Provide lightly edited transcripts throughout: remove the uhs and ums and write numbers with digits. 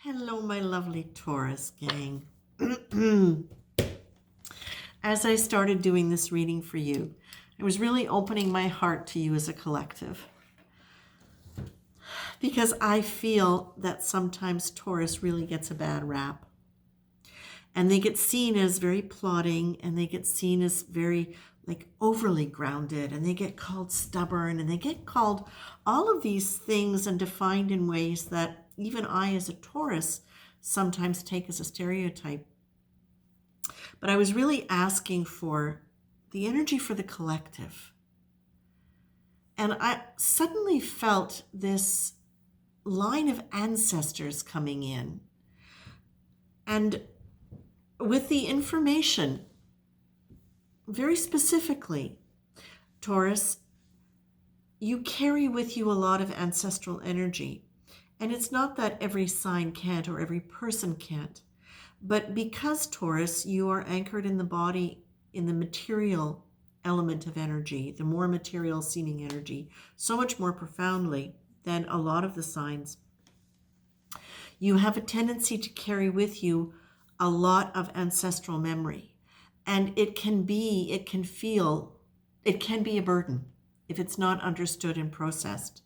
Hello, my lovely Taurus gang. As I started doing this reading for you, I was really opening my heart to you as a collective because I feel that sometimes Taurus really gets a bad rap. And they get seen as very plotting, and they get seen as very overly grounded, and they get called stubborn, and they get called all of these things and defined in ways that even I as a Taurus sometimes take as a stereotype. But I was really asking for the energy for the collective. And I suddenly felt this line of ancestors coming in. And with the information, very specifically, Taurus, you carry with you a lot of ancestral energy. And it's not that every sign can't or every person can't. But because, Taurus, you are anchored in the body, in the material element of energy, the more material seeming energy, so much more profoundly than a lot of the signs, you have a tendency to carry with you a lot of ancestral memory. And it can be a burden if it's not understood and processed.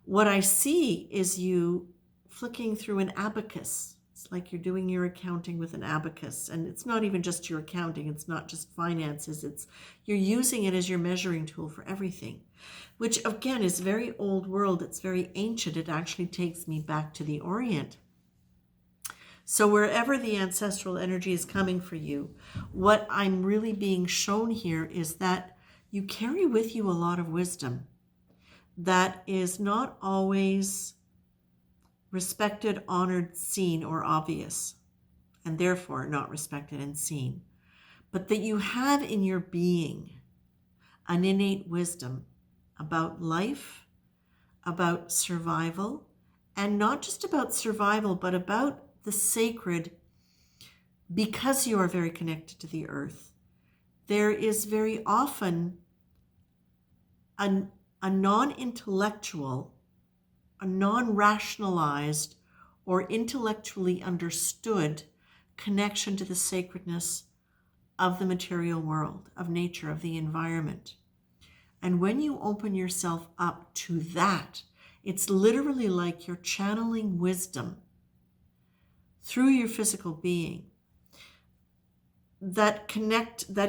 What I see is you flicking through an abacus. It's like you're doing your accounting with an abacus. And it's not even just your accounting. It's not just finances. You're using it as your measuring tool for everything, which again is very old world. It's very ancient. It actually takes me back to the Orient. So wherever the ancestral energy is coming for you, what I'm really being shown here is that you carry with you a lot of wisdom that is not always respected, honored, seen, or obvious, and therefore not respected and seen, but that you have in your being an innate wisdom about life, about survival, and not just about survival, but about the sacred. Because you are very connected to the earth, there is very often a non-intellectual, a non-rationalized, or intellectually understood connection to the sacredness of the material world, of nature, of the environment. And when you open yourself up to that, it's literally like you're channeling wisdom through your physical being that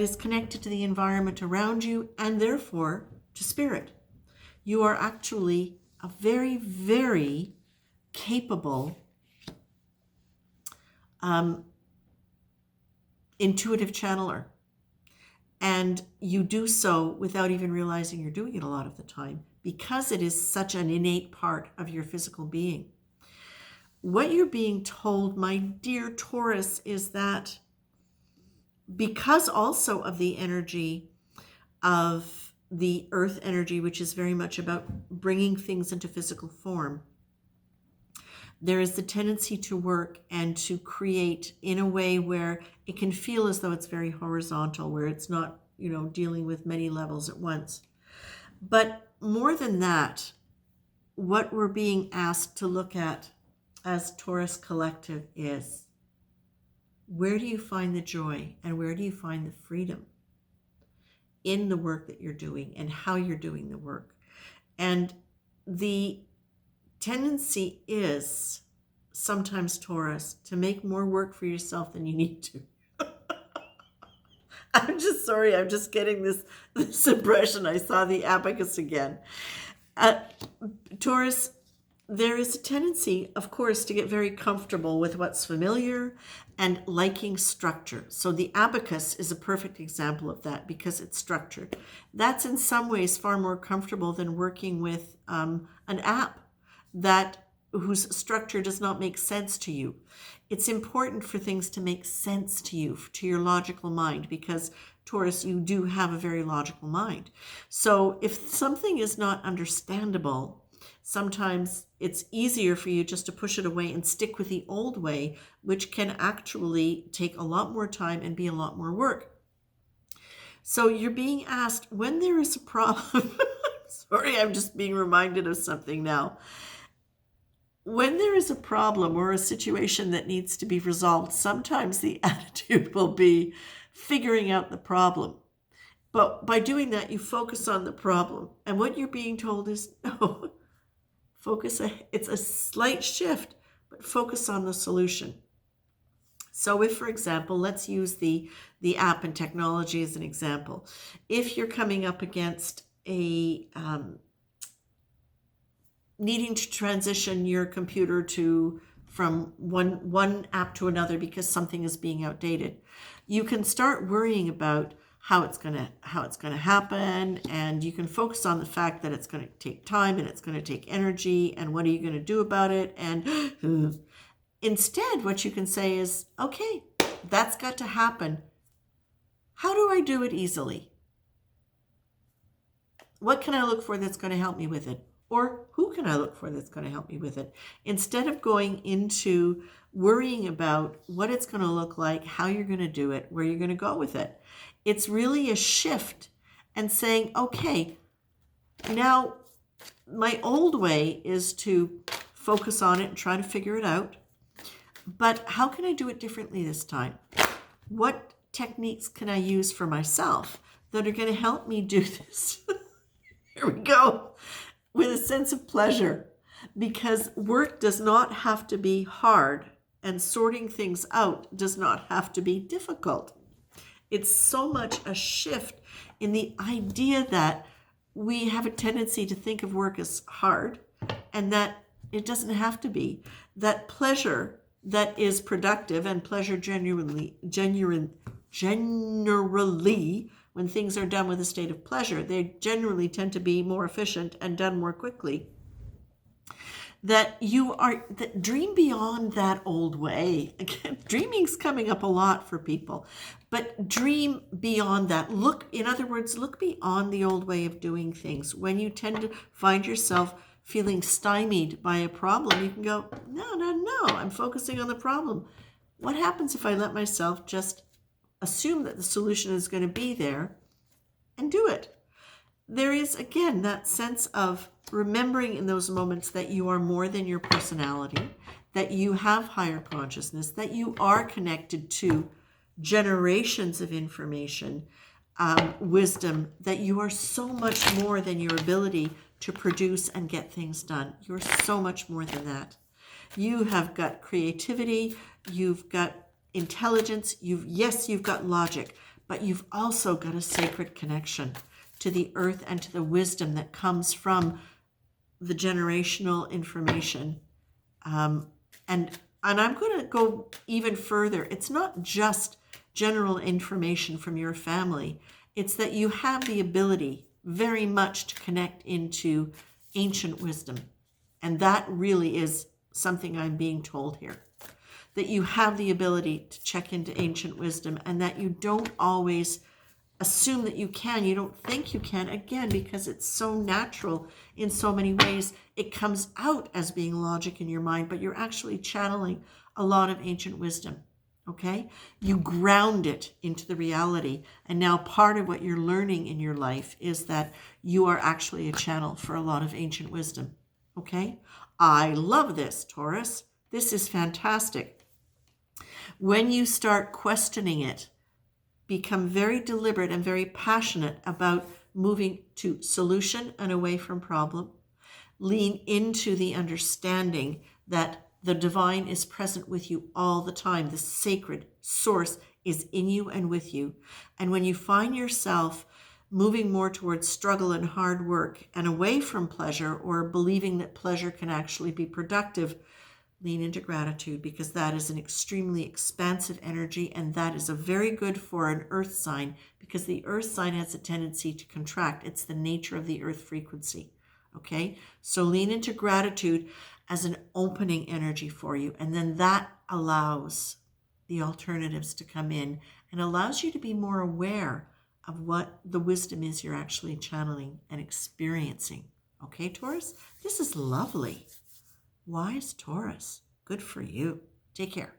is connected to the environment around you and therefore to spirit. You are actually a very, very capable intuitive channeler. And you do so without even realizing you're doing it a lot of the time because it is such an innate part of your physical being. What you're being told, my dear Taurus, is that because also of the energy of the earth energy, which is very much about bringing things into physical form, there is the tendency to work and to create in a way where it can feel as though it's very horizontal, where it's not, dealing with many levels at once. But more than that, what we're being asked to look at as Taurus Collective is, where do you find the joy and where do you find the freedom in the work that you're doing and how you're doing the work? And the tendency is sometimes, Taurus, to make more work for yourself than you need to. I'm just sorry, I'm just getting this impression. I saw the abacus again. Taurus, there is a tendency, of course, to get very comfortable with what's familiar and liking structure. So the abacus is a perfect example of that because it's structured. That's in some ways far more comfortable than working with an app whose structure does not make sense to you. It's important for things to make sense to you, to your logical mind, because Taurus, you do have a very logical mind. So if something is not understandable, sometimes it's easier for you just to push it away and stick with the old way, which can actually take a lot more time and be a lot more work. So you're being asked when there is a problem. Sorry, I'm just being reminded of something now. when there is a problem or a situation that needs to be resolved, sometimes the attitude will be figuring out the problem. But by doing that, you focus on the problem. And what you're being told is no, it's a slight shift, but focus on the solution. So if, for example, let's use the app and technology as an example. If you're coming up against a needing to transition your computer from one app to another because something is being outdated, you can start worrying about how it's going to happen, and you can focus on the fact that it's going to take time and it's going to take energy, and what are you going to do about it? And instead, what you can say is, okay, that's got to happen. How do I do it easily? What can I look for that's going to help me with it? Or who can I look for that's going to help me with it? Instead of going into worrying about what it's going to look like, how you're going to do it, where you're going to go with it, it's really a shift and saying, okay, now my old way is to focus on it and try to figure it out. But how can I do it differently this time? What techniques can I use for myself that are going to help me do this? Here we go. With a sense of pleasure, because work does not have to be hard and sorting things out does not have to be difficult. It's so much a shift in the idea that we have a tendency to think of work as hard, and that it doesn't have to be. That pleasure that is productive, and pleasure generally, when things are done with a state of pleasure, they generally tend to be more efficient and done more quickly. That dream beyond that old way. Again, dreaming's coming up a lot for people, but dream beyond that. In other words, look beyond the old way of doing things. When you tend to find yourself feeling stymied by a problem, you can go, no, I'm focusing on the problem. What happens if I let myself just assume that the solution is going to be there and do it? There is, again, that sense of remembering in those moments that you are more than your personality, that you have higher consciousness, that you are connected to generations of information, wisdom, that you are so much more than your ability to produce and get things done. You're so much more than that. You have got creativity, you've got intelligence, you've got logic, but you've also got a sacred connection to the earth and to the wisdom that comes from the generational information. And I'm going to go even further. It's not just general information from your family. It's that you have the ability very much to connect into ancient wisdom. And that really is something I'm being told here. That you have the ability to check into ancient wisdom, and that you don't always assume that you can. You don't think you can, again, because it's so natural in so many ways. It comes out as being logic in your mind, but you're actually channeling a lot of ancient wisdom. Okay? You ground it into the reality. And now part of what you're learning in your life is that you are actually a channel for a lot of ancient wisdom. Okay? I love this, Taurus. This is fantastic. When you start questioning it, become very deliberate and very passionate about moving to solution and away from problem. Lean into the understanding that the divine is present with you all the time. The sacred source is in you and with you. And when you find yourself moving more towards struggle and hard work and away from pleasure, or believing that pleasure can actually be productive, lean into gratitude, because that is an extremely expansive energy, and that is a very good for an earth sign, because the earth sign has a tendency to contract. It's the nature of the earth frequency. Okay? So lean into gratitude as an opening energy for you, and then that allows the alternatives to come in and allows you to be more aware of what the wisdom is you're actually channeling and experiencing. Okay, Taurus? This is lovely. Wise Taurus. Good for you. Take care.